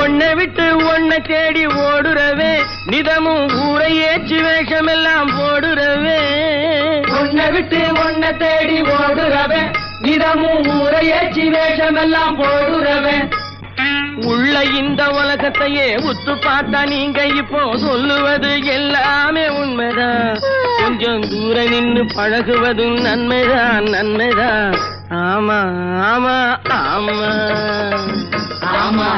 ஒன்னை விட்டு ஒன்னை தேடி ஓடுறவே நிதமும் ஊரை ஏற்றி வேஷமெல்லாம் போடுறவே ஒன்னை விட்டு ஒன்னை தேடி ஓடுறவே நிதமும் ஊரை ஏற்றி வேஷமெல்லாம் போடுறவே உள்ள இந்த உலகத்தையே உத்து பார்த்தா நீங்க இப்போ சொல்லுவது எல்லாமே உண்மைதான் கொஞ்சம் தூரம் நின்னு பழகுவதும் நன்மைதான் நன்மைதான் ஆமா ஆமா ஆமா ஆமா